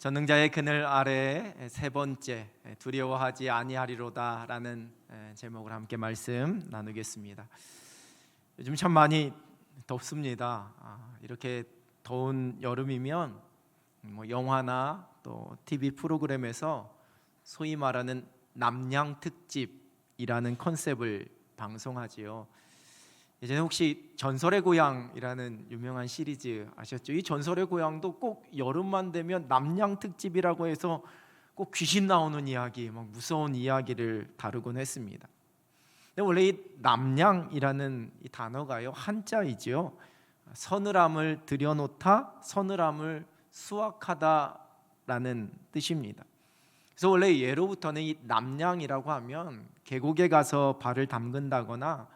전능자의 그늘 아래 세 번째, 두려워하지 아니하리로다라는 제목을 함께 말씀 나누겠습니다. 요즘 참 많이 덥습니다. 이렇게 더운 여름이면 영화나 또 TV 프로그램에서 소위 말하는 남양 특집이라는 컨셉을 방송하지요. 예전에 혹시 전설의 고향이라는 유명한 시리즈 아셨죠? 이 전설의 고향도 꼭 여름만 되면 남양 특집이라고 해서 꼭 귀신 나오는 이야기, 막 무서운 이야기를 다루곤 했습니다. 근데 원래 이 남양이라는 이 단어가요, 한자이죠. 서늘함을 들여놓다, 서늘함을 수확하다라는 뜻입니다. 그래서 원래 예로부터는 이 남양이라고 하면 계곡에 가서 발을 담근다거나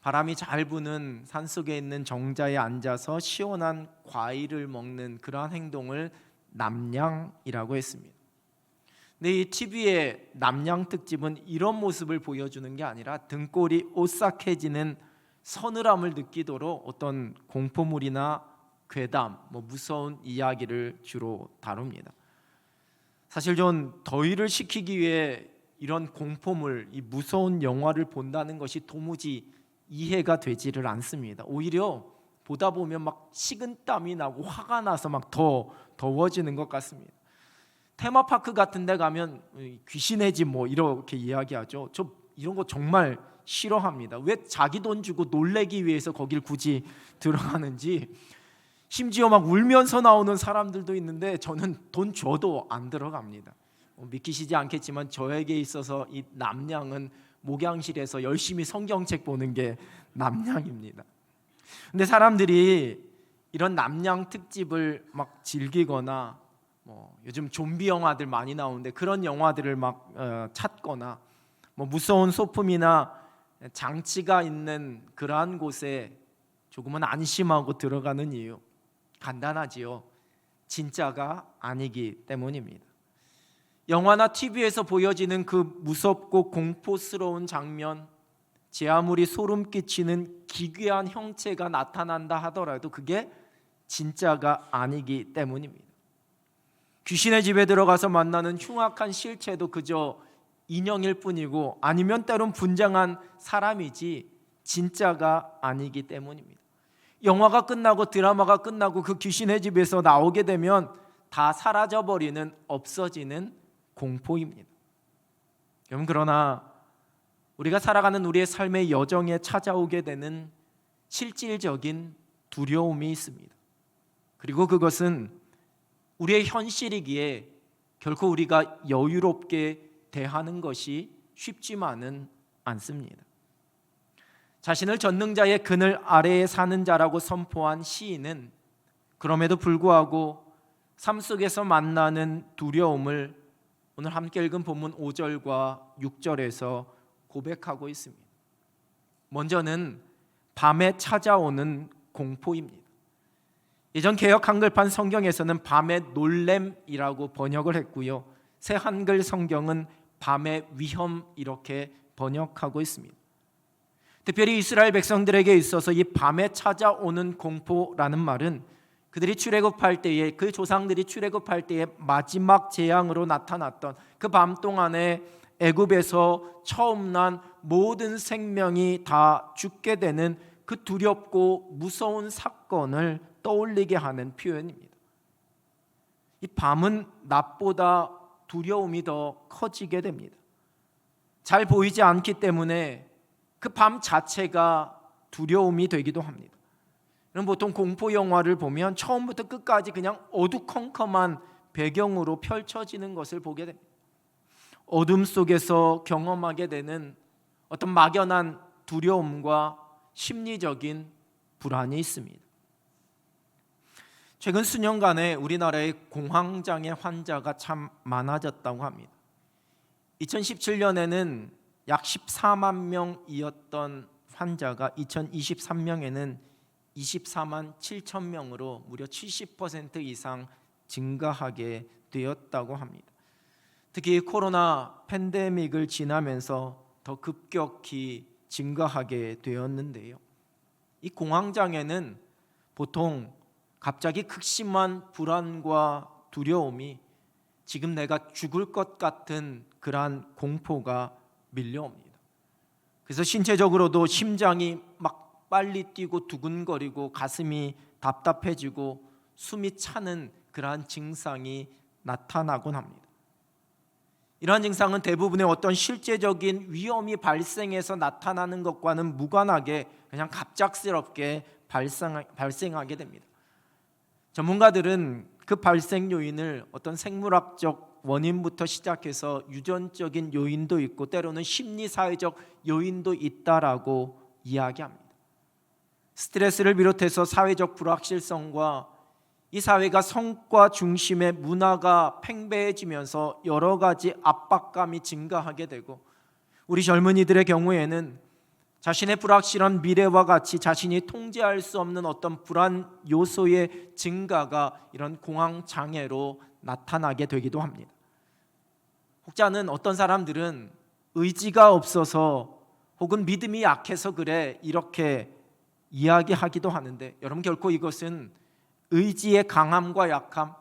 바람이 잘 부는 산속에 있는 정자에 앉아서 시원한 과일을 먹는 그러한 행동을 남양이라고 했습니다. 근데 이 TV의 남양 특집은 이런 모습을 보여주는 게 아니라 등골이 오싹해지는 서늘함을 느끼도록 어떤 공포물이나 괴담, 무서운 이야기를 주로 다룹니다. 사실 전 더위를 식히기 위해 이런 공포물, 이 무서운 영화를 본다는 것이 도무지 이해가 되지를 않습니다. 오히려 보다 보면 막 식은땀이 나고 화가 나서 막 더 더워지는 것 같습니다. 테마파크 같은 데 가면 귀신의 집 이렇게 이야기하죠. 저 이런 거 정말 싫어합니다. 왜 자기 돈 주고 놀래기 위해서 거길 굳이 들어가는지. 심지어 막 울면서 나오는 사람들도 있는데 저는 돈 줘도 안 들어갑니다. 믿기시지 않겠지만 저에게 있어서 이 남양은 목양실에서 열심히 성경책 보는 게 남양입니다. 근데 사람들이 이런 남양 특집을 막 즐기거나 요즘 좀비 영화들 많이 나오는데 그런 영화들을 막 찾거나 무서운 소품이나 장치가 있는 그러한 곳에 조금은 안심하고 들어가는 이유 간단하지요. 진짜가 아니기 때문입니다. 영화나 TV에서 보여지는 그 무섭고 공포스러운 장면, 제 아무리 소름 끼치는 기괴한 형체가 나타난다 하더라도 그게 진짜가 아니기 때문입니다. 귀신의 집에 들어가서 만나는 흉악한 실체도 그저 인형일 뿐이고 아니면 때론 분장한 사람이지 진짜가 아니기 때문입니다. 영화가 끝나고 드라마가 끝나고 그 귀신의 집에서 나오게 되면 다 사라져버리는, 없어지는 공포입니다. 여러분, 그러나 우리가 살아가는 우리의 삶의 여정에 찾아오게 되는 실질적인 두려움이 있습니다. 그리고 그것은 우리의 현실이기에 결코 우리가 여유롭게 대하는 것이 쉽지만은 않습니다. 자신을 전능자의 그늘 아래에 사는 자라고 선포한 시인은 그럼에도 불구하고 삶 속에서 만나는 두려움을 오늘 함께 읽은 본문 5절과 6절에서 고백하고 있습니다. 먼저는 밤에 찾아오는 공포입니다. 예전 개역 한글판 성경에서는 밤의 놀램이라고 번역을 했고요. 새 한글 성경은 밤의 위험 이렇게 번역하고 있습니다. 특별히 이스라엘 백성들에게 있어서 이 밤에 찾아오는 공포라는 말은 그들이 출애굽할 때에, 그 조상들이 출애굽할 때에 마지막 재앙으로 나타났던 그 밤 동안에 애굽에서 처음 난 모든 생명이 다 죽게 되는 그 두렵고 무서운 사건을 떠올리게 하는 표현입니다. 이 밤은 낮보다 두려움이 더 커지게 됩니다. 잘 보이지 않기 때문에 그 밤 자체가 두려움이 되기도 합니다. 보통 공포 영화를 보면 처음부터 끝까지 그냥 어두컴컴한 배경으로 펼쳐지는 것을 보게 됩니다. 어둠 속에서 경험하게 되는 어떤 막연한 두려움과 심리적인 불안이 있습니다. 최근 수년간에 우리나라의 공황장애 환자가 참 많아졌다고 합니다. 2017년에는 약 14만 명이었던 환자가 2023년에는 24만 7천 명으로 무려 70% 이상 증가하게 되었다고 합니다. 특히 코로나 팬데믹을 지나면서 더 급격히 증가하게 되었는데요. 이 공황장애는 보통 갑자기 극심한 불안과 두려움이 지금 내가 죽을 것 같은 그러한 공포가 밀려옵니다. 그래서 신체적으로도 심장이 막 빨리 뛰고 두근거리고 가슴이 답답해지고 숨이 차는 그러한 증상이 나타나곤 합니다. 이러한 증상은 대부분의 어떤 실제적인 위험이 발생해서 나타나는 것과는 무관하게 그냥 갑작스럽게 발생하게 됩니다. 전문가들은 그 발생 요인을 어떤 생물학적 원인부터 시작해서 유전적인 요인도 있고 때로는 심리사회적 요인도 있다라고 이야기합니다. 스트레스를 비롯해서 사회적 불확실성과 이 사회가 성과 중심의 문화가 팽배해지면서 여러 가지 압박감이 증가하게 되고, 우리 젊은이들의 경우에는 자신의 불확실한 미래와 같이 자신이 통제할 수 없는 어떤 불안 요소의 증가가 이런 공황 장애로 나타나게 되기도 합니다. 혹자는 어떤 사람들은 의지가 없어서 혹은 믿음이 약해서 그래 이렇게 이야기하기도 하는데, 여러분 결코 이것은 의지의 강함과 약함,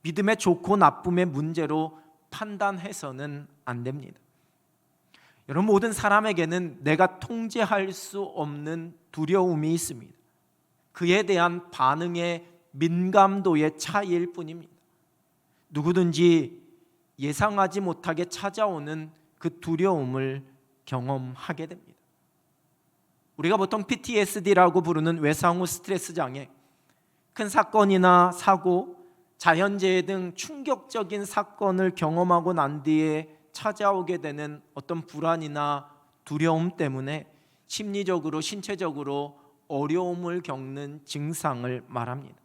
믿음의 좋고 나쁨의 문제로 판단해서는 안 됩니다. 여러분, 모든 사람에게는 내가 통제할 수 없는 두려움이 있습니다. 그에 대한 반응의 민감도의 차이일 뿐입니다. 누구든지 예상하지 못하게 찾아오는 그 두려움을 경험하게 됩니다. 우리가 보통 PTSD라고 부르는 외상 후 스트레스 장애, 큰 사건이나 사고, 자연재해 등 충격적인 사건을 경험하고 난 뒤에 찾아오게 되는 어떤 불안이나 두려움 때문에 심리적으로, 신체적으로 어려움을 겪는 증상을 말합니다.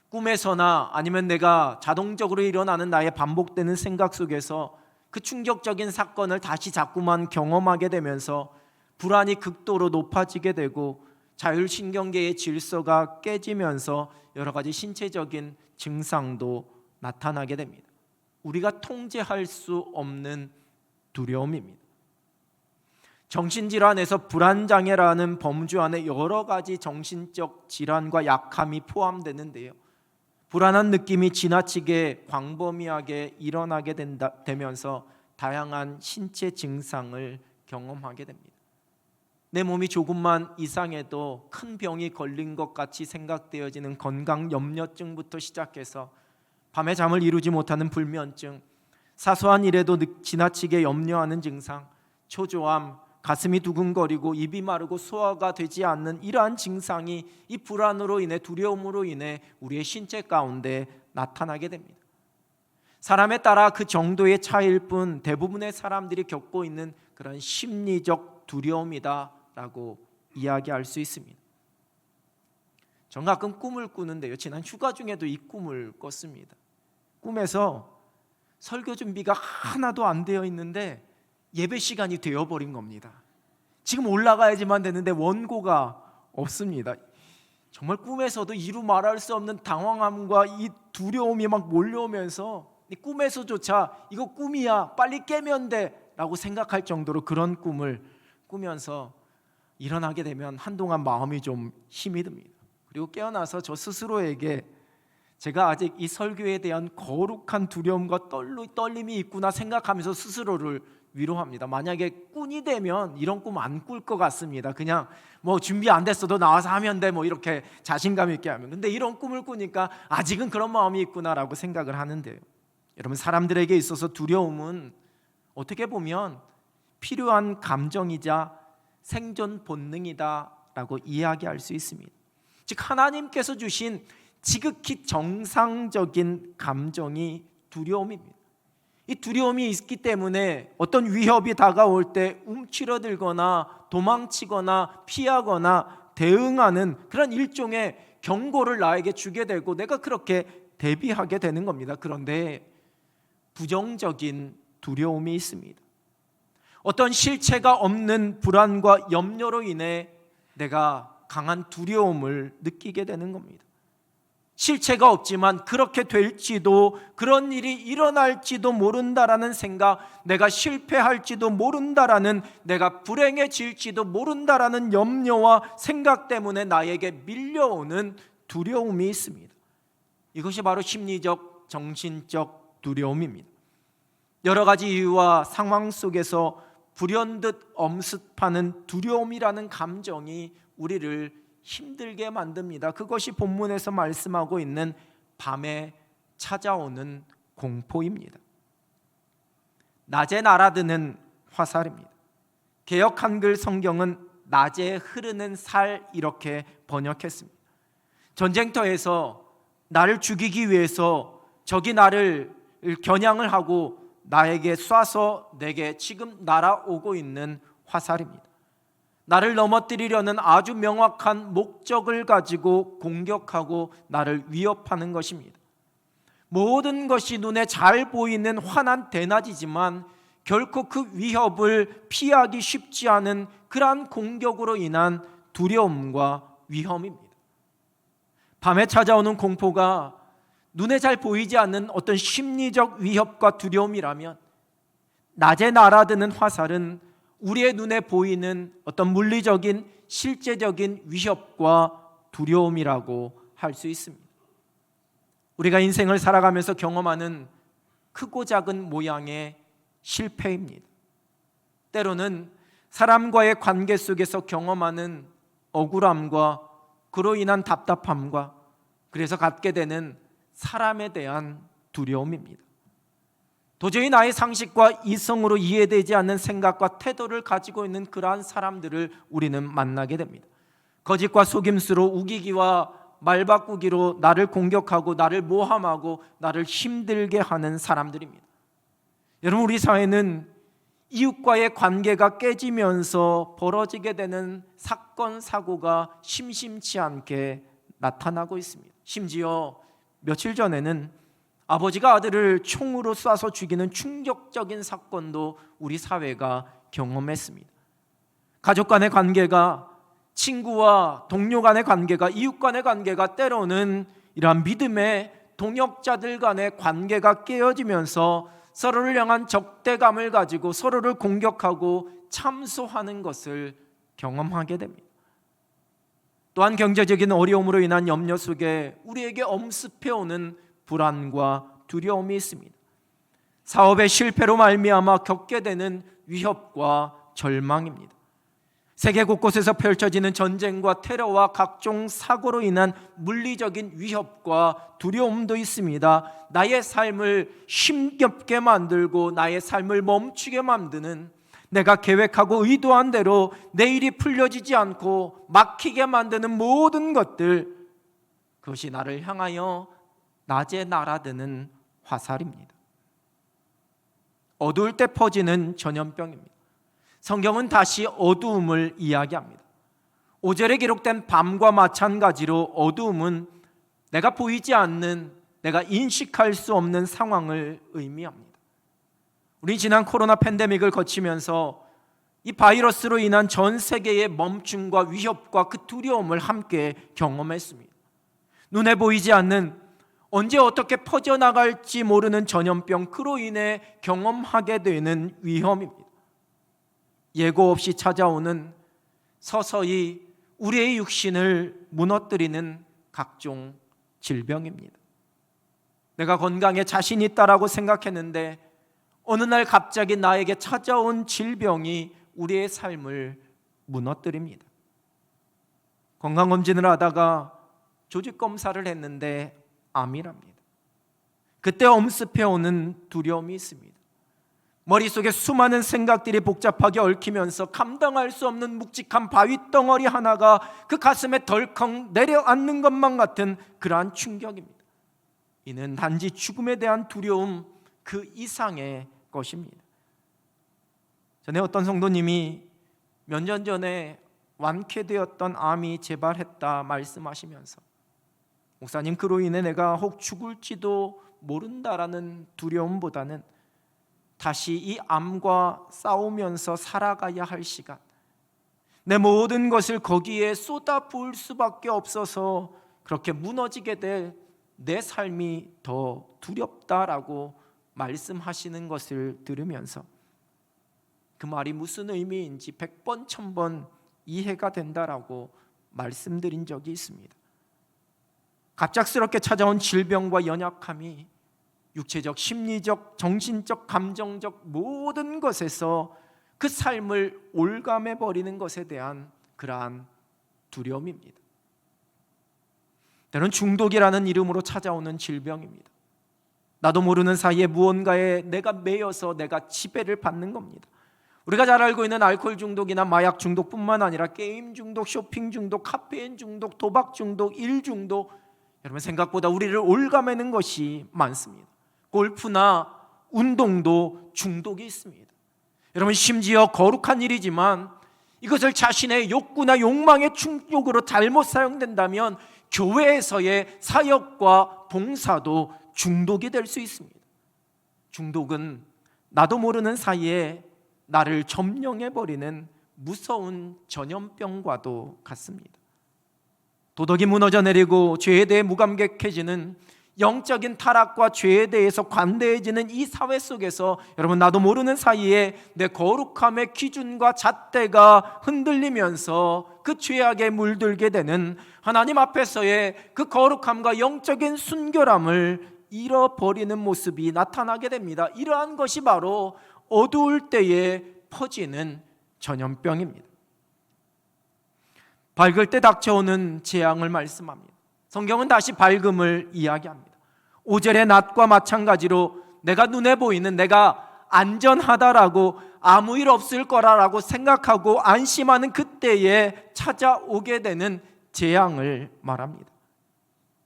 꿈에서나 아니면 내가 자동적으로 일어나는 나의 반복되는 생각 속에서 그 충격적인 사건을 다시 자꾸만 경험하게 되면서 불안이 극도로 높아지게 되고 자율신경계의 질서가 깨지면서 여러 가지 신체적인 증상도 나타나게 됩니다. 우리가 통제할 수 없는 두려움입니다. 정신질환에서 불안장애라는 범주 안에 여러 가지 정신적 질환과 약함이 포함되는데요, 불안한 느낌이 지나치게 광범위하게 일어나게 되면서 다양한 신체 증상을 경험하게 됩니다. 내 몸이 조금만 이상해도 큰 병이 걸린 것 같이 생각되어지는 건강 염려증부터 시작해서 밤에 잠을 이루지 못하는 불면증, 사소한 일에도 지나치게 염려하는 증상, 초조함, 가슴이 두근거리고 입이 마르고 소화가 되지 않는 이러한 증상이 이 불안으로 인해, 두려움으로 인해 우리의 신체 가운데 나타나게 됩니다. 사람에 따라 그 정도의 차이일 뿐 대부분의 사람들이 겪고 있는 그런 심리적 두려움이다라고 이야기할 수 있습니다. 전 가끔 꿈을 꾸는데요, 지난 휴가 중에도 이 꿈을 꿨습니다. 꿈에서 설교 준비가 하나도 안 되어 있는데 예배 시간이 되어버린 겁니다. 지금 올라가야지만 되는데 원고가 없습니다. 정말 꿈에서도 이루 말할 수 없는 당황함과 이 두려움이 막 몰려오면서 꿈에서조차 이거 꿈이야, 빨리 깨면 돼 라고 생각할 정도로 그런 꿈을 꾸면서 일어나게 되면 한동안 마음이 좀 힘이 듭니다. 그리고 깨어나서 저 스스로에게 제가 아직 이 설교에 대한 거룩한 두려움과 떨림이 있구나 생각하면서 스스로를 위로합니다. 만약에 꾼이 되면 이런 꿈 안 꿀 것 같습니다. 그냥 뭐 준비 안 됐어도 나와서 하면 돼, 뭐 이렇게 자신감 있게 하면. 근데 이런 꿈을 꾸니까 아직은 그런 마음이 있구나라고 생각을 하는데요, 여러분, 사람들에게 있어서 두려움은 어떻게 보면 필요한 감정이자 생존 본능이다라고 이야기할 수 있습니다. 즉 하나님께서 주신 지극히 정상적인 감정이 두려움입니다. 이 두려움이 있기 때문에 어떤 위협이 다가올 때 움츠러들거나 도망치거나 피하거나 대응하는 그런 일종의 경고를 나에게 주게 되고 내가 그렇게 대비하게 되는 겁니다. 그런데 부정적인 두려움이 있습니다. 어떤 실체가 없는 불안과 염려로 인해 내가 강한 두려움을 느끼게 되는 겁니다. 실체가 없지만 그렇게 될지도, 그런 일이 일어날지도 모른다라는 생각, 내가 실패할지도 모른다라는, 내가 불행해질지도 모른다라는 염려와 생각 때문에 나에게 밀려오는 두려움이 있습니다. 이것이 바로 심리적, 정신적 두려움입니다. 여러 가지 이유와 상황 속에서 불현듯 엄습하는 두려움이라는 감정이 우리를 힘들게 만듭니다. 그것이 본문에서 말씀하고 있는 밤에 찾아오는 공포입니다. 낮에 날아드는 화살입니다. 개역 한글 성경은 낮에 흐르는 살 이렇게 번역했습니다. 전쟁터에서 나를 죽이기 위해서 적이 나를 겨냥을 하고 나에게 쏴서 내게 지금 날아오고 있는 화살입니다. 나를 넘어뜨리려는 아주 명확한 목적을 가지고 공격하고 나를 위협하는 것입니다. 모든 것이 눈에 잘 보이는 환한 대낮이지만 결코 그 위협을 피하기 쉽지 않은 그러한 공격으로 인한 두려움과 위험입니다. 밤에 찾아오는 공포가 눈에 잘 보이지 않는 어떤 심리적 위협과 두려움이라면, 낮에 날아드는 화살은 우리의 눈에 보이는 어떤 물리적인 실제적인 위협과 두려움이라고 할 수 있습니다. 우리가 인생을 살아가면서 경험하는 크고 작은 모양의 실패입니다. 때로는 사람과의 관계 속에서 경험하는 억울함과 그로 인한 답답함과 그래서 갖게 되는 사람에 대한 두려움입니다. 도저히 나의 상식과 이성으로 이해되지 않는 생각과 태도를 가지고 있는 그러한 사람들을 우리는 만나게 됩니다. 거짓과 속임수로 우기기와 말바꾸기로 나를 공격하고 나를 모함하고 나를 힘들게 하는 사람들입니다. 여러분, 우리 사회는 이웃과의 관계가 깨지면서 벌어지게 되는 사건, 사고가 심심치 않게 나타나고 있습니다. 심지어 며칠 전에는 아버지가 아들을 총으로 쏴서 죽이는 충격적인 사건도 우리 사회가 경험했습니다. 가족 간의 관계가, 친구와 동료 간의 관계가, 이웃 간의 관계가, 때로는 이러한 믿음의 동역자들 간의 관계가 깨어지면서 서로를 향한 적대감을 가지고 서로를 공격하고 참소하는 것을 경험하게 됩니다. 또한 경제적인 어려움으로 인한 염려 속에 우리에게 엄습해오는 불안과 두려움이 있습니다. 사업의 실패로 말미암아 겪게 되는 위협과 절망입니다. 세계 곳곳에서 펼쳐지는 전쟁과 테러와 각종 사고로 인한 물리적인 위협과 두려움도 있습니다. 나의 삶을 힘겹게 만들고 나의 삶을 멈추게 만드는, 내가 계획하고 의도한 대로 내 일이 풀려지지 않고 막히게 만드는 모든 것들, 그것이 나를 향하여 낮에 날아드는 화살입니다. 어두울 때 퍼지는 전염병입니다. 성경은 다시 어두움을 이야기합니다. 5절에 기록된 밤과 마찬가지로 어두움은 내가 보이지 않는, 내가 인식할 수 없는 상황을 의미합니다. 우리 지난 코로나 팬데믹을 거치면서 이 바이러스로 인한 전 세계의 멈춤과 위협과 그 두려움을 함께 경험했습니다. 눈에 보이지 않는, 언제 어떻게 퍼져나갈지 모르는 전염병, 그로 인해 경험하게 되는 위험입니다. 예고 없이 찾아오는, 서서히 우리의 육신을 무너뜨리는 각종 질병입니다. 내가 건강에 자신 있다라고 생각했는데 어느 날 갑자기 나에게 찾아온 질병이 우리의 삶을 무너뜨립니다. 건강검진을 하다가 조직검사를 했는데 암이랍니다. 그때 엄습해오는 두려움이 있습니다. 머릿속에 수많은 생각들이 복잡하게 얽히면서 감당할 수 없는 묵직한 바위덩어리 하나가 그 가슴에 덜컹 내려앉는 것만 같은 그러한 충격입니다. 이는 단지 죽음에 대한 두려움 그 이상의 것입니다. 전에 어떤 성도님이 몇 년 전에 완쾌되었던 암이 재발했다 말씀하시면서, 목사님, 그로 인해 내가 혹 죽을지도 모른다라는 두려움보다는 다시 이 암과 싸우면서 살아가야 할 시간, 내 모든 것을 거기에 쏟아부을 수밖에 없어서 그렇게 무너지게 될 내 삶이 더 두렵다라고 말씀하시는 것을 들으면서 그 말이 무슨 의미인지 100번 1000번 이해가 된다라고 말씀드린 적이 있습니다. 갑작스럽게 찾아온 질병과 연약함이 육체적, 심리적, 정신적, 감정적 모든 것에서 그 삶을 올감해 버리는 것에 대한 그러한 두려움입니다. 때로는 중독이라는 이름으로 찾아오는 질병입니다. 나도 모르는 사이에 무언가에 내가 매여서 내가 지배를 받는 겁니다. 우리가 잘 알고 있는 알코올 중독이나 마약 중독뿐만 아니라 게임 중독, 쇼핑 중독, 카페인 중독, 도박 중독, 일 중독, 여러분 생각보다 우리를 올가매는 것이 많습니다. 골프나 운동도 중독이 있습니다. 여러분 심지어 거룩한 일이지만 이것을 자신의 욕구나 욕망의 충족으로 잘못 사용된다면 교회에서의 사역과 봉사도 중독이 될 수 있습니다. 중독은 나도 모르는 사이에 나를 점령해버리는 무서운 전염병과도 같습니다. 도덕이 무너져 내리고 죄에 대해 무감각해지는 영적인 타락과 죄에 대해서 관대해지는 이 사회 속에서 여러분 나도 모르는 사이에 내 거룩함의 기준과 잣대가 흔들리면서 그 죄악에 물들게 되는 하나님 앞에서의 그 거룩함과 영적인 순결함을 잃어버리는 모습이 나타나게 됩니다. 이러한 것이 바로 어두울 때에 퍼지는 전염병입니다. 밝을 때 닥쳐오는 재앙을 말씀합니다. 성경은 다시 밝음을 이야기합니다. 5절의 낮과 마찬가지로 내가 눈에 보이는 내가 안전하다라고 아무 일 없을 거라고 생각하고 안심하는 그때에 찾아오게 되는 재앙을 말합니다.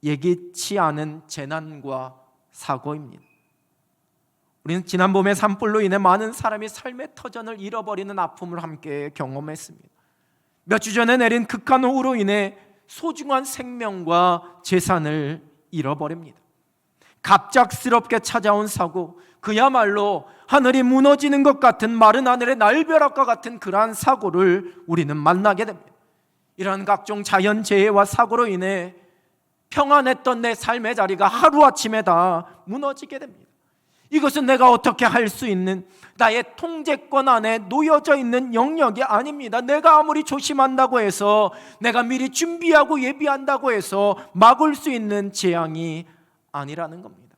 예기치 않은 재난과 사고입니다. 우리는 지난 봄에 산불로 인해 많은 사람이 삶의 터전을 잃어버리는 아픔을 함께 경험했습니다. 몇 주 전에 내린 극한호우로 인해 소중한 생명과 재산을 잃어버립니다. 갑작스럽게 찾아온 사고, 그야말로 하늘이 무너지는 것 같은 마른 하늘의 날벼락과 같은 그러한 사고를 우리는 만나게 됩니다. 이러한 각종 자연재해와 사고로 인해 평안했던 내 삶의 자리가 하루아침에 다 무너지게 됩니다. 이것은 내가 어떻게 할 수 있는 나의 통제권 안에 놓여져 있는 영역이 아닙니다. 내가 아무리 조심한다고 해서, 내가 미리 준비하고 예비한다고 해서 막을 수 있는 재앙이 아니라는 겁니다.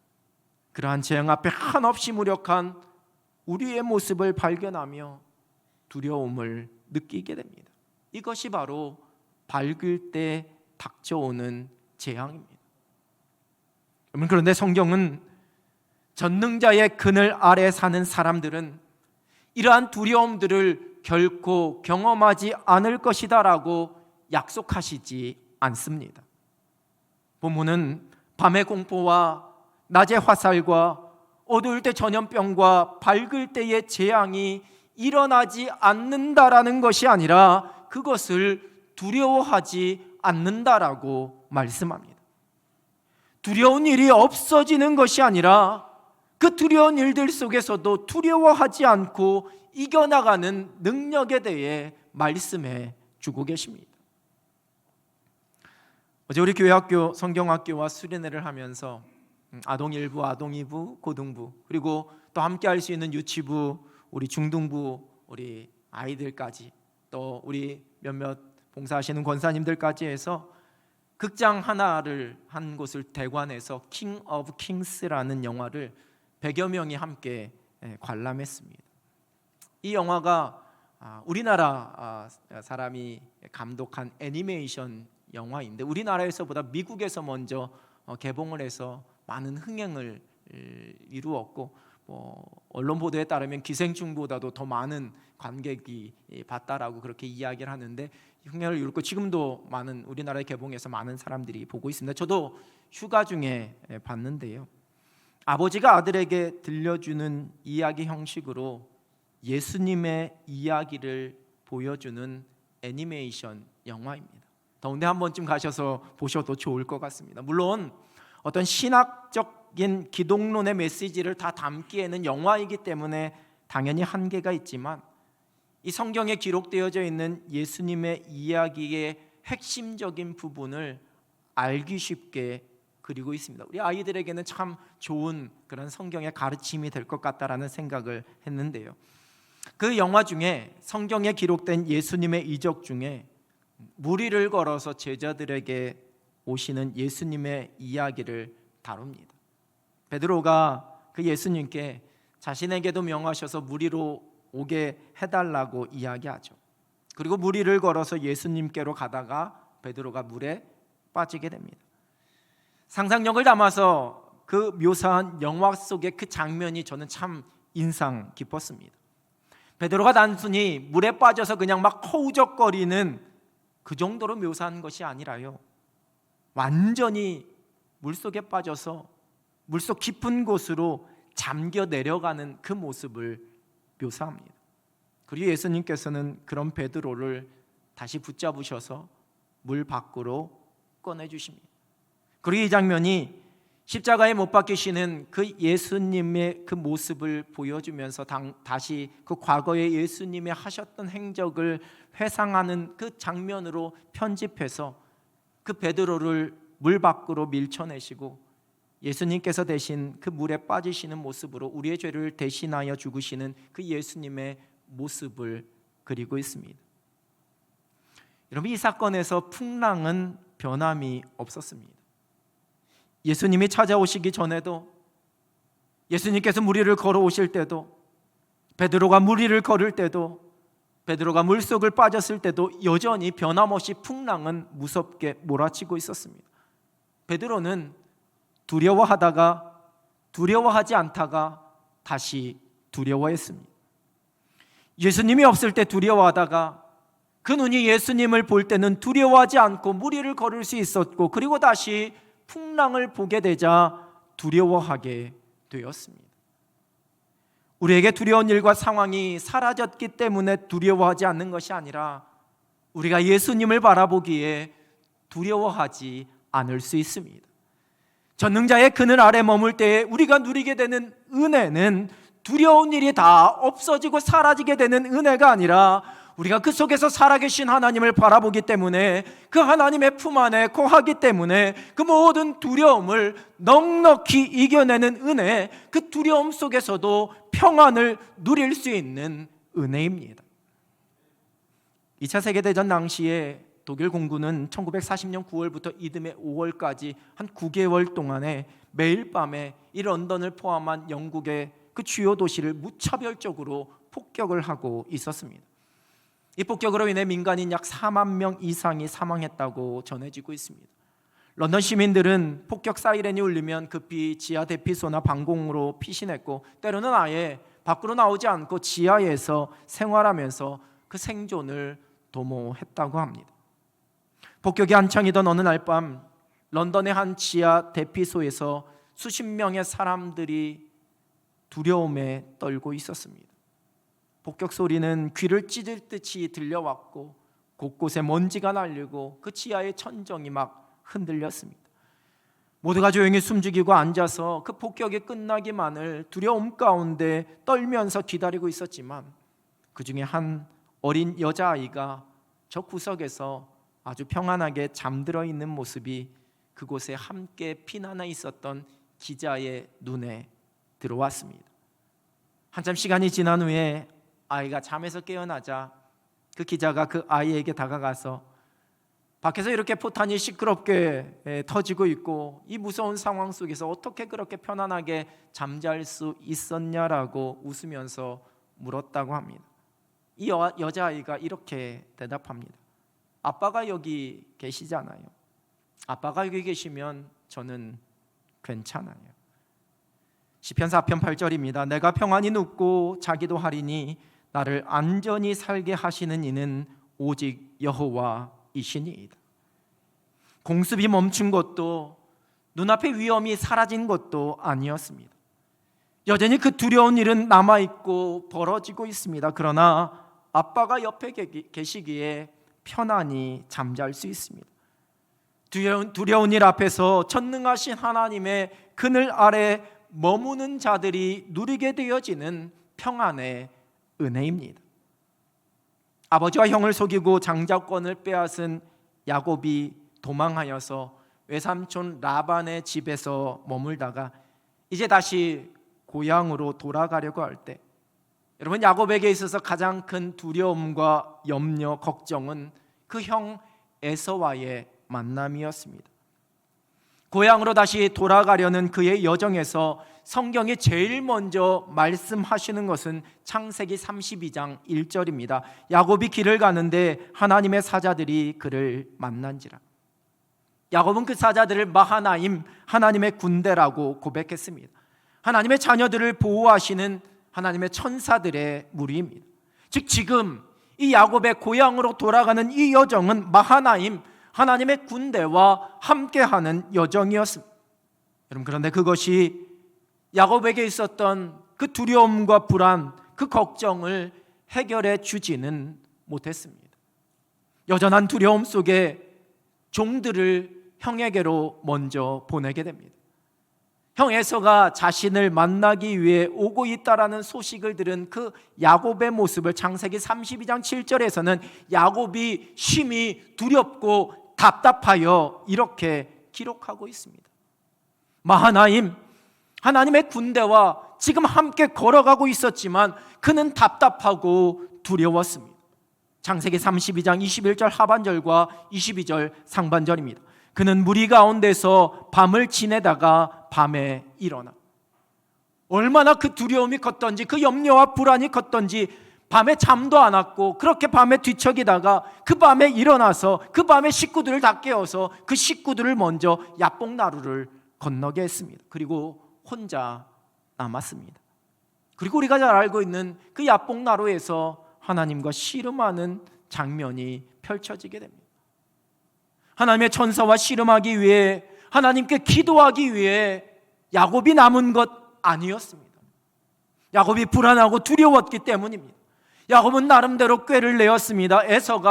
그러한 재앙 앞에 한없이 무력한 우리의 모습을 발견하며 두려움을 느끼게 됩니다. 이것이 바로 밝을 때 닥쳐오는 재앙입니다. 그런데 성경은 전능자의 그늘 아래 사는 사람들은 이러한 두려움들을 결코 경험하지 않을 것이다 라고 약속하시지 않습니다. 본문은 밤의 공포와 낮의 화살과 어두울 때 전염병과 밝을 때의 재앙이 일어나지 않는다라는 것이 아니라 그것을 두려워하지 않는다라고 말씀합니다. 두려운 일이 없어지는 것이 아니라 그 두려운 일들 속에서도 두려워하지 않고 이겨나가는 능력에 대해 말씀해 주고 계십니다. 어제 우리 교회학교 성경학교와 수련회를 하면서 아동 1부, 아동 2부, 고등부, 그리고 또 함께 할 수 있는 유치부, 우리 중등부, 우리 아이들까지, 또 우리 몇몇 봉사하시는 권사님들까지 해서 극장 하나를 한 곳을 대관해서 킹 오브 킹스라는 영화를 100여 명이 함께 관람했습니다. 이 영화가 우리나라 사람이 감독한 애니메이션 영화인데 우리나라에서보다 미국에서 먼저 개봉을 해서 많은 흥행을 이루었고, 언론 보도에 따르면 기생충보다도 더 많은 관객이 봤다라고 그렇게 이야기를 하는데 흥행을 이뤘고 지금도 많은 우리나라에 개봉해서 많은 사람들이 보고 있습니다. 저도 휴가 중에 봤는데요. 아버지가 아들에게 들려주는 이야기 형식으로 예수님의 이야기를 보여주는 애니메이션 영화입니다. 더운데 한 번쯤 가셔서 보셔도 좋을 것 같습니다. 물론 어떤 신학적인 기독론의 메시지를 다 담기에는 영화이기 때문에 당연히 한계가 있지만 이 성경에 기록되어져 있는 예수님의 이야기의 핵심적인 부분을 알기 쉽게 그리고 있습니다. 우리 아이들에게는 참 좋은 그런 성경의 가르침이 될 것 같다라는 생각을 했는데요. 그 영화 중에 성경에 기록된 예수님의 이적 중에 무리를 걸어서 제자들에게 오시는 예수님의 이야기를 다룹니다. 베드로가 그 예수님께 자신에게도 명하셔서 무리로 오게 해달라고 이야기하죠. 그리고 무리를 걸어서 예수님께로 가다가 베드로가 물에 빠지게 됩니다. 상상력을 담아서 그 묘사한 영화 속의 그 장면이 저는 참 인상 깊었습니다. 베드로가 단순히 물에 빠져서 그냥 막 허우적거리는 그 정도로 묘사한 것이 아니라요, 완전히 물속에 빠져서 물속 깊은 곳으로 잠겨 내려가는 그 모습을 묘사합니다. 그리고 예수님께서는 그런 베드로를 다시 붙잡으셔서 물 밖으로 꺼내주십니다. 그리고 이 장면이 십자가에 못 박히시는 그 예수님의 그 모습을 보여주면서 다시 그 과거에 예수님이 하셨던 행적을 회상하는 그 장면으로 편집해서 그 베드로를 물 밖으로 밀쳐내시고 예수님께서 대신 그 물에 빠지시는 모습으로 우리의 죄를 대신하여 죽으시는 그 예수님의 모습을 그리고 있습니다. 여러분, 이 사건에서 풍랑은 변함이 없었습니다. 예수님이 찾아오시기 전에도, 예수님께서 무리를 걸어오실 때도, 베드로가 무리를 걸을 때도, 베드로가 물속을 빠졌을 때도 여전히 변함없이 풍랑은 무섭게 몰아치고 있었습니다. 베드로는 두려워하다가 두려워하지 않다가 다시 두려워했습니다. 예수님이 없을 때 두려워하다가 그 눈이 예수님을 볼 때는 두려워하지 않고 무리를 걸을 수 있었고, 그리고 다시 풍랑을 보게 되자 두려워하게 되었습니다. 우리에게 두려운 일과 상황이 사라졌기 때문에 두려워하지 않는 것이 아니라 우리가 예수님을 바라보기에 두려워하지 않을 수 있습니다. 전능자의 그늘 아래 머물 때에 우리가 누리게 되는 은혜는 두려운 일이 다 없어지고 사라지게 되는 은혜가 아니라 우리가 그 속에서 살아계신 하나님을 바라보기 때문에, 그 하나님의 품 안에 거하기 때문에 그 모든 두려움을 넉넉히 이겨내는 은혜, 그 두려움 속에서도 평안을 누릴 수 있는 은혜입니다. 2차 세계대전 당시에 독일 공군은 1940년 9월부터 이듬해 5월까지 한 9개월 동안에 매일 밤에 이 런던을 포함한 영국의 그 주요 도시를 무차별적으로 폭격을 하고 있었습니다. 이 폭격으로 인해 민간인 약 4만 명 이상이 사망했다고 전해지고 있습니다. 런던 시민들은 폭격 사이렌이 울리면 급히 지하 대피소나 방공으로 피신했고, 때로는 아예 밖으로 나오지 않고 지하에서 생활하면서 그 생존을 도모했다고 합니다. 폭격이 한창이던 어느 날 밤, 런던의 한 지하 대피소에서 수십 명의 사람들이 두려움에 떨고 있었습니다. 폭격 소리는 귀를 찢을 듯이 들려왔고, 곳곳에 먼지가 날리고 그 지하의 천정이 막 흔들렸습니다. 모두가 조용히 숨죽이고 앉아서 그 폭격이 끝나기만을 두려움 가운데 떨면서 기다리고 있었지만, 그 중에 한 어린 여자아이가 저 구석에서 아주 평안하게 잠들어 있는 모습이 그곳에 함께 피난해 있었던 기자의 눈에 들어왔습니다. 한참 시간이 지난 후에 아이가 잠에서 깨어나자 그 기자가 그 아이에게 다가가서 밖에서 이렇게 포탄이 시끄럽게 터지고 있고 이 무서운 상황 속에서 어떻게 그렇게 편안하게 잠잘 수 있었냐라고 웃으면서 물었다고 합니다. 이 여자아이가 이렇게 대답합니다. 아빠가 여기 계시잖아요. 아빠가 여기 계시면 저는 괜찮아요. 시편 4편 8절입니다. 내가 평안히 눕고 자기도 하리니 나를 안전히 살게 하시는 이는 오직 여호와이시니이다. 공습이 멈춘 것도 눈앞의 위험이 사라진 것도 아니었습니다. 여전히 그 두려운 일은 남아있고 벌어지고 있습니다. 그러나 아빠가 옆에 계시기에 편안히 잠잘 수 있습니다. 두려운 일 앞에서 전능하신 하나님의 그늘 아래 머무는 자들이 누리게 되어지는 평안의 은혜입니다. 아버지와 형을 속이고 장자권을 빼앗은 야곱이 도망하여서 외삼촌 라반의 집에서 머물다가 이제 다시 고향으로 돌아가려고 할 때, 여러분, 야곱에게 있어서 가장 큰 두려움과 염려, 걱정은 그 형 에서와의 만남이었습니다. 고향으로 다시 돌아가려는 그의 여정에서 성경이 제일 먼저 말씀하시는 것은 창세기 32장 1절입니다. 야곱이 길을 가는데 하나님의 사자들이 그를 만난지라. 야곱은 그 사자들을 마하나임, 하나님의 군대라고 고백했습니다. 하나님의 자녀들을 보호하시는 하나님의 천사들의 무리입니다. 즉 지금 이 야곱의 고향으로 돌아가는 이 여정은 마하나임, 하나님의 군대와 함께하는 여정이었습니다. 여러분, 그런데 그것이 야곱에게 있었던 그 두려움과 불안, 그 걱정을 해결해 주지는 못했습니다. 여전한 두려움 속에 종들을 형에게로 먼저 보내게 됩니다. 형 에서가 자신을 만나기 위해 오고 있다라는 소식을 들은 그 야곱의 모습을 창세기 32장 7절에서는 야곱이 심히 두렵고 답답하여 이렇게 기록하고 있습니다. 마하나임, 하나님의 군대와 지금 함께 걸어가고 있었지만 그는 답답하고 두려웠습니다. 창세기 32장 21절 하반절과 22절 상반절입니다. 그는 무리 가운데서 밤을 지내다가 밤에 일어나. 얼마나 그 두려움이 컸던지, 그 염려와 불안이 컸던지 밤에 잠도 안 왔고 그렇게 밤에 뒤척이다가 그 밤에 일어나서 그 밤에 식구들을 다 깨워서 그 식구들을 먼저 야복나루를 건너게 했습니다. 그리고 혼자 남았습니다. 그리고 우리가 잘 알고 있는 그 야복나루에서 하나님과 씨름하는 장면이 펼쳐지게 됩니다. 하나님의 천사와 씨름하기 위해, 하나님께 기도하기 위해 야곱이 남은 것 아니었습니다. 야곱이 불안하고 두려웠기 때문입니다. 야곱은 나름대로 꾀를 내었습니다.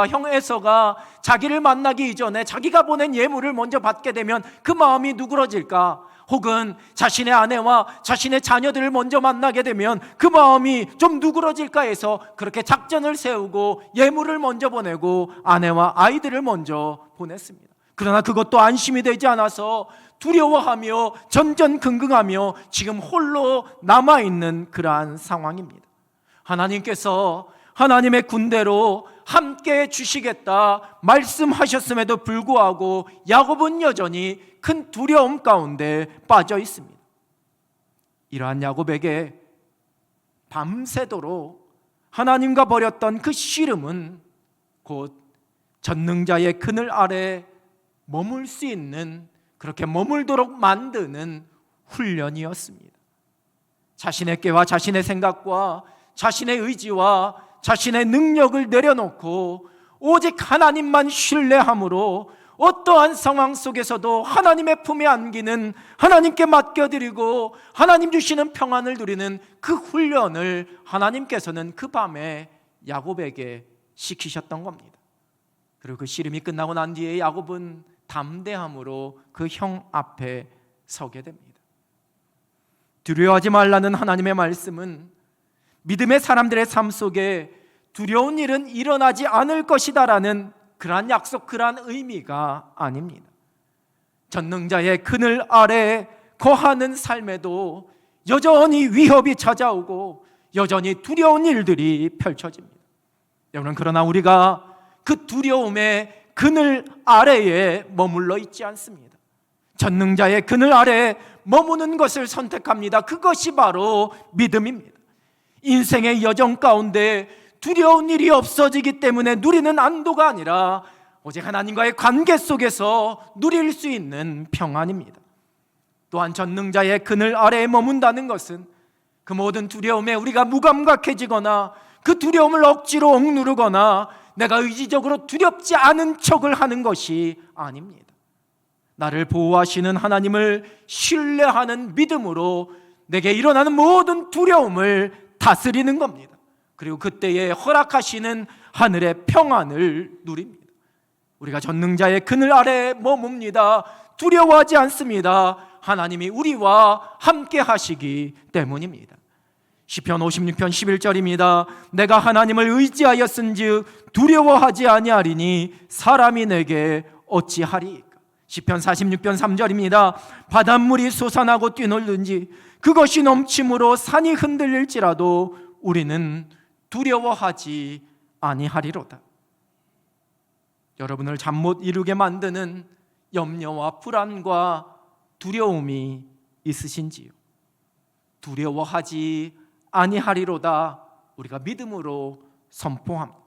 형 에서가 자기를 만나기 이전에 자기가 보낸 예물을 먼저 받게 되면 그 마음이 누그러질까? 혹은 자신의 아내와 자신의 자녀들을 먼저 만나게 되면 그 마음이 좀 누그러질까 해서 그렇게 작전을 세우고 예물을 먼저 보내고 아내와 아이들을 먼저 보냈습니다. 그러나 그것도 안심이 되지 않아서 두려워하며 전전긍긍하며 지금 홀로 남아있는 그러한 상황입니다. 하나님께서 하나님의 군대로 함께 주시겠다 말씀하셨음에도 불구하고 야곱은 여전히 큰 두려움 가운데 빠져 있습니다. 이러한 야곱에게 밤새도록 하나님과 벌였던 그 씨름은 곧 전능자의 그늘 아래 머물 수 있는, 그렇게 머물도록 만드는 훈련이었습니다. 자신의 꾀와 자신의 생각과 자신의 의지와 자신의 능력을 내려놓고 오직 하나님만 신뢰함으로 어떠한 상황 속에서도 하나님의 품에 안기는, 하나님께 맡겨드리고 하나님 주시는 평안을 누리는 그 훈련을 하나님께서는 그 밤에 야곱에게 시키셨던 겁니다. 그리고 그 씨름이 끝나고 난 뒤에 야곱은 담대함으로 그 형 앞에 서게 됩니다. 두려워하지 말라는 하나님의 말씀은 믿음의 사람들의 삶 속에 두려운 일은 일어나지 않을 것이다라는 그러한 약속, 그러한 의미가 아닙니다. 전능자의 그늘 아래 거하는 삶에도 여전히 위협이 찾아오고 여전히 두려운 일들이 펼쳐집니다. 여러분, 그러나 우리가 그 두려움의 그늘 아래에 머물러 있지 않습니다. 전능자의 그늘 아래에 머무는 것을 선택합니다. 그것이 바로 믿음입니다. 인생의 여정 가운데 두려운 일이 없어지기 때문에 누리는 안도가 아니라 오직 하나님과의 관계 속에서 누릴 수 있는 평안입니다. 또한 전능자의 그늘 아래에 머문다는 것은 그 모든 두려움에 우리가 무감각해지거나 그 두려움을 억지로 억누르거나 내가 의지적으로 두렵지 않은 척을 하는 것이 아닙니다. 나를 보호하시는 하나님을 신뢰하는 믿음으로 내게 일어나는 모든 두려움을 다스리는 겁니다. 그리고 그때에 허락하시는 하늘의 평안을 누립니다. 우리가 전능자의 그늘 아래에 머뭅니다. 두려워하지 않습니다. 하나님이 우리와 함께 하시기 때문입니다. 시편 56편 11절입니다. 내가 하나님을 의지하였은즉 두려워하지 아니하리니 사람이 내게 어찌하리이까. 시편 46편 3절입니다. 바닷물이 솟아나고 뛰놀든지 그것이 넘침으로 산이 흔들릴지라도 우리는 두려워하지 아니하리로다. 여러분을 잠 못 이루게 만드는 염려와 불안과 두려움이 있으신지요? 두려워하지 아니하리로다 우리가 믿음으로 선포합니다.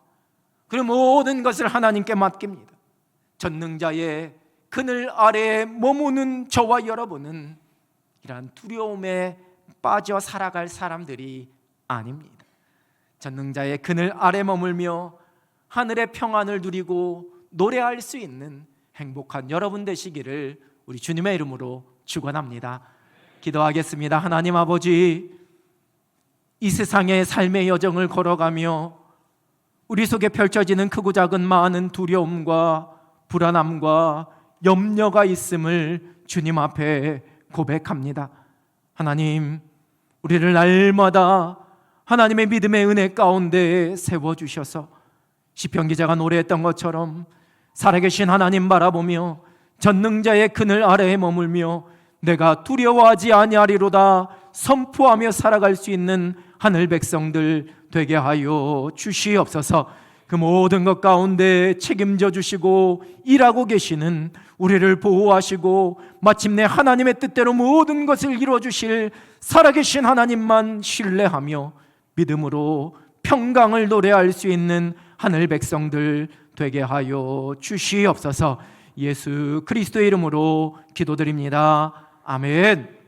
그리고 모든 것을 하나님께 맡깁니다. 전능자의 그늘 아래에 머무는 저와 여러분은 이러한 두려움에 빠져 살아갈 사람들이 아닙니다. 전능자의 그늘 아래 머물며 하늘의 평안을 누리고 노래할 수 있는 행복한 여러분 되시기를 우리 주님의 이름으로 축원합니다. 기도하겠습니다. 하나님 아버지, 이 세상의 삶의 여정을 걸어가며 우리 속에 펼쳐지는 크고 작은 많은 두려움과 불안함과 염려가 있음을 주님 앞에 고백합니다. 하나님, 우리를 날마다 하나님의 믿음의 은혜 가운데 세워주셔서 시편 기자가 노래했던 것처럼 살아계신 하나님 바라보며 전능자의 그늘 아래에 머물며 내가 두려워하지 아니하리로다 선포하며 살아갈 수 있는 하늘 백성들 되게 하여 주시옵소서. 그 모든 것 가운데 책임져 주시고 일하고 계시는 우리를 보호하시고 마침내 하나님의 뜻대로 모든 것을 이루어 주실 살아계신 하나님만 신뢰하며 믿음으로 평강을 노래할 수 있는 하늘 백성들 되게 하여 주시옵소서. 예수 그리스도의 이름으로 기도드립니다. 아멘.